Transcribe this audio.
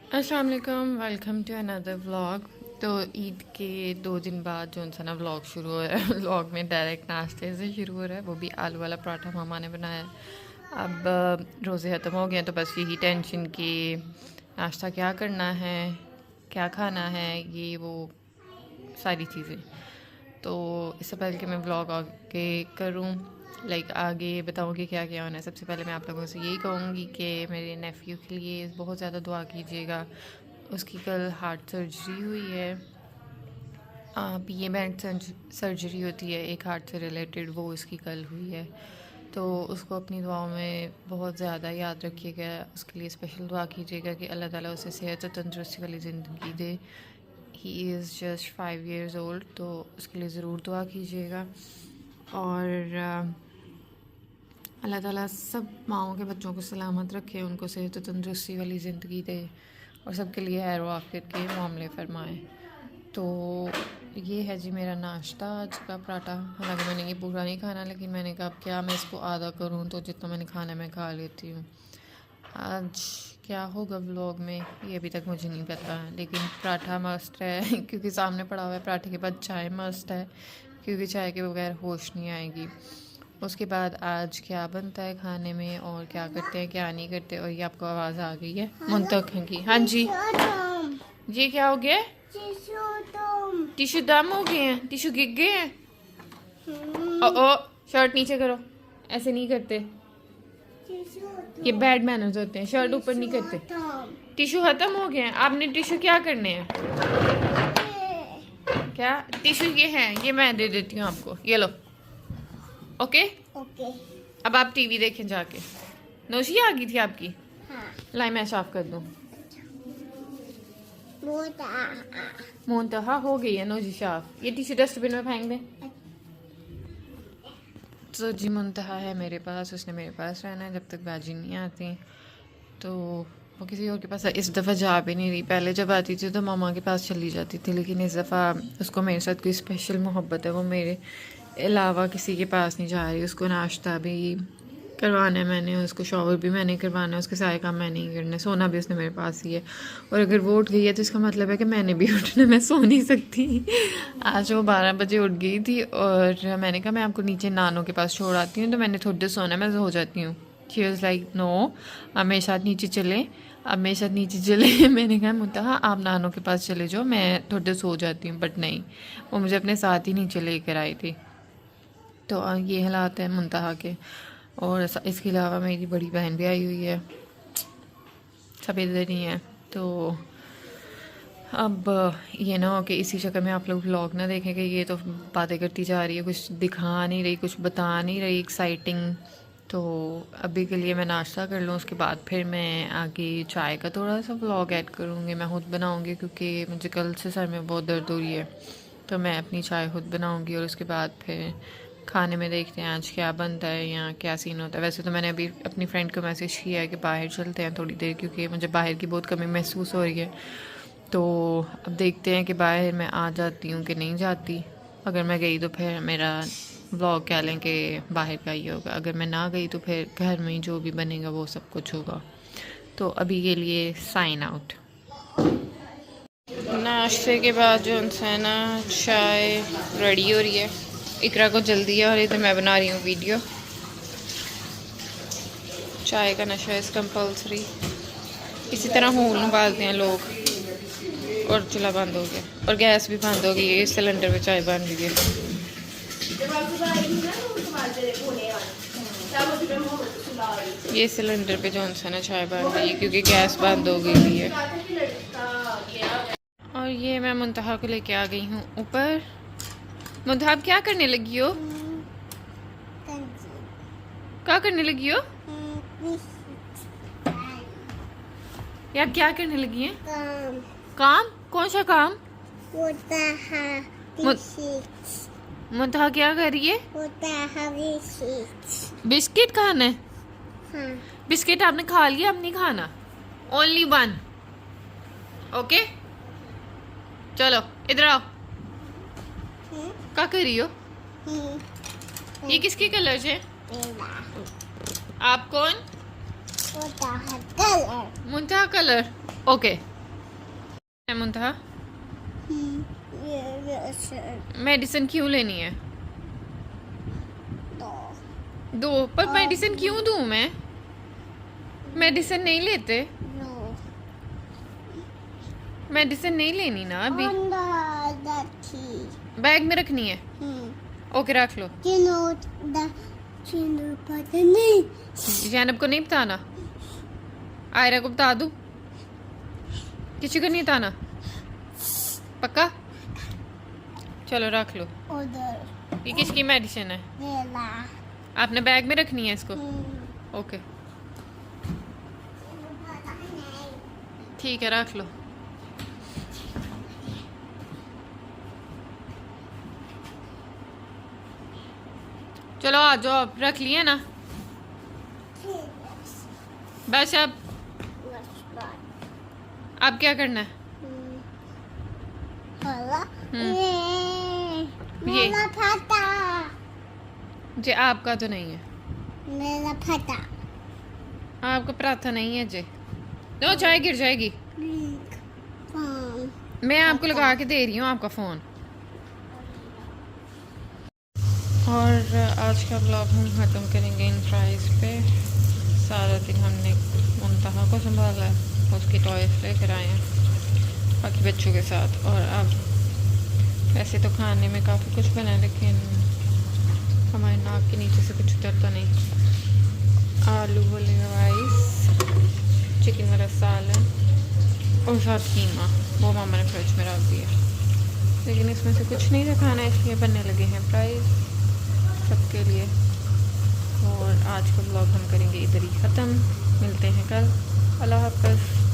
अस्सलाम वालेकुम, welcome to another vlog. तो ईद के 2 दिन बाद जो सा ना व्लॉग शुरू हो रहा है व्लॉग में डायरेक्ट नाश्ते से शुरू हो रहा है, वो भी आलू वाला पराठा मामा ने बनाया। अब रोज़े ख़त्म हो गए तो बस यही टेंशन कि नाश्ता क्या करना है, क्या खाना है, ये वो सारी चीज़ें। तो इससे पहले कि मैं व्लॉग आगे करूँ आगे बताऊँगी क्या क्या होना है, सबसे पहले मैं आप लोगों से यही कहूँगी कि मेरे नेफ़्यू के लिए बहुत ज़्यादा दुआ कीजिएगा। उसकी कल हार्ट सर्जरी हुई है। ये बैंड सर्जरी होती है एक हार्ट से रिलेटेड, वो उसकी कल हुई है। तो उसको अपनी दुआओं में बहुत ज़्यादा याद रखिएगा, उसके लिए स्पेशल दुआ कीजिएगा कि अल्लाह ताला उसे सेहत और तंदुरुस्ती वाली ज़िंदगी दे। He is just 5 years old, तो उसके लिए ज़रूर दुआ कीजिएगा। और अल्लाह ताला सब माओं के बच्चों को सलामत रखे, उनको सेहत और तंदुरुस्ती वाली ज़िंदगी दे और सबके लिए खैर व आफियत के मामले फरमाए। तो ये है जी मेरा नाश्ता आज का पराठा। हालांकि मैंने ये पूरा नहीं खाना, लेकिन मैंने कहा अब क्या मैं इसको आधा करूँ, तो जितना मैंने खाना मैं खा लेती हूँ। आज क्या होगा व्लॉग में ये अभी तक मुझे नहीं पता, लेकिन पराठा मस्त है क्योंकि सामने पड़ा हुआ है। पराठे के बाद चाय मस्त है क्योंकि चाय के बगैर होश नहीं आएगी। उसके बाद आज क्या बनता है खाने में और क्या करते हैं क्या नहीं करते, और ये आपको आवाज़ आ गई है मुंतखा की। हाँ जी, ये क्या हो गया? टिश्यू दम हो गए हैं, टिश्यू गिर गए हैं। ओ शर्ट नीचे करो, ऐसे नहीं करते, ये बैड मैनर्स होते हैं, शर्ट ऊपर नहीं करते। टिश्यू खत्म हो गए हैं, आपने टिश्यू क्या करने हैं? क्या टिश्यू ये हैं, ये मैं दे देती हूँ आपको, ये लो। Okay okay. अब आप टीवी देखें जाके। नोशी आ गई थी आपकी? हाँ। लाई मैं साफ कर दूँ। मुंतहा मुंतहा हो गई है नोशी साफ, ये टिश्यू डस्टबिन में फेंक दें। तो जी मुंतहा है मेरे पास, उसने मेरे पास रहना है जब तक बाजी नहीं आती। तो वो किसी और के पास इस दफ़ा जा भी नहीं रही। पहले जब आती थी तो मामा के पास चली जाती थी, लेकिन इस दफ़ा उसको मेरे साथ कोई स्पेशल मोहब्बत है, वो मेरे अलावा किसी के पास नहीं जा रही। उसको नाश्ता भी करवाना है मैंने, उसको शॉवर भी मैंने करवाना है, उसके सारे काम मैंने ही करने, सोना भी उसने मेरे पास ही है। और अगर वो उठ गई है तो इसका मतलब है कि मैंने भी उठना, मैं सो नहीं सकती। आज वो 12 बजे उठ गई थी और मैंने कहा मैं आपको नीचे नानों के पास छोड़ आती हूँ, तो मैंने थोड़ी देर सोना, मैं सो जाती हूँ। शी वाज लाइक नो, अब मेरे साथ नीचे चले, अब मेरे साथ नीचे चले। मैंने कहा मुंतहा आप नानों के पास चले जाओ, मैं थोड़ी देर सो जाती हूँ, बट नहीं, वो मुझे अपने साथ ही नीचे लेकर आई थी। तो ये हालात हैं मुंतहा के। और इसके अलावा मेरी बड़ी बहन भी आई हुई है, सब इधर ही हैं। तो अब ये ना हो कि इसी चक्कर में आप लोग व्लॉग ना देखें कि ये तो बातें करती जा रही है, कुछ दिखा नहीं रही, कुछ बता नहीं रही एक्साइटिंग। तो अभी के लिए मैं नाश्ता कर लूँ, उसके बाद फिर मैं आगे चाय का थोड़ा सा व्लॉग ऐड करूँगी। मैं खुद बनाऊँगी क्योंकि मुझे कल से सर में बहुत दर्द हो रही है, तो मैं अपनी चाय खुद बनाऊँगी। और उसके बाद फिर खाने में देखते हैं आज क्या बनता है या क्या सीन होता है। वैसे तो मैंने अभी अपनी फ्रेंड को मैसेज किया है कि बाहर चलते हैं थोड़ी देर, क्योंकि मुझे बाहर की बहुत कमी महसूस हो रही है। तो अब देखते हैं कि बाहर मैं आ जाती हूँ कि नहीं जाती। अगर मैं गई तो फिर मेरा व्लॉग कह लें कि बाहर का ही होगा, अगर मैं ना गई तो फिर घर में ही जो भी बनेगा वो सब कुछ होगा। तो अभी के लिए साइन आउट। नाश्ते के बाद जो है ना चाय रेडी हो रही है, इकरा को जल्दी है और इधर मैं बना रही हूँ वीडियो। चाय का नशा इज़ कंपल्सरी। इसी तरह हूल निकालते हैं लोग। और चूल्हा बंद हो गया और गैस भी बंद हो गई है, इस सिलेंडर पे चाय बन रही है। ये सिलेंडर पे जो है ना चाय बन रही है क्योंकि गैस बंद हो गई है। और ये मैं मुंतहा को लेके आ गई हूँ ऊपर। मुंतहा आप क्या करने लगी हो? क्या करने लगी हो यार? क्या करने लगी है? काम? कौन सा काम? मुंतहा क्या कर रही है? बिस्किट खाना है? हाँ। बिस्किट आपने खा लिया, अब नहीं खाना, ओनली 1। ओके चलो इधर आओ। क्या कर रही हो? ये किसके कलर है? आप कौन? मुंतहा कलर। ओके मुंतहा ये मेडिसिन क्यों लेनी है? दो दो पर मेडिसिन क्यों दूं मैं? मेडिसिन नहीं लेते, नो मेडिसिन नहीं लेनी ना अभी। अंदर थी बैग में रखनी है। ओके रख लो। चिनो पता नहीं जैनब को नहीं बताना, आयरा को बता दूं? किसी को नहीं बताना पक्का? चलो रख लो। उधर ये किसकी मेडिसिन है? मेला आपने बैग में रखनी है इसको? ओके ठीक है रख लो। चलो आ जाओ, आप रख लिए ना बस। अब क्या करना है? ये। मेरा फटा जी आपका तो नहीं है, मेरा फटा आपका पराठा नहीं है जी। नो चाय गिर जाएगी। मैं आपको लगा के दे रही हूँ आपका फ़ोन। और आज का ब्लॉग हम ख़त्म करेंगे इन प्राइस पे। सारा दिन हमने मुंतहा को संभाला है, उसकी टॉयज लेकर आए हैं बाकी बच्चों के साथ। और अब वैसे तो खाने में काफ़ी कुछ बना है, लेकिन हमारे नाक के नीचे से कुछ उतरता नहीं। आलू वाले राइस, चिकन वाला सालन और साथ कीमा, वो मामा ने फ्रिज में रख दिया, लेकिन इसमें से कुछ नहीं रखाना, इसलिए बनने लगे हैं फ्राइज सबके लिए। और आज का ब्लॉग हम करेंगे इधर ही ख़त्म। मिलते हैं कल। अल्लाह हाफ़िज़।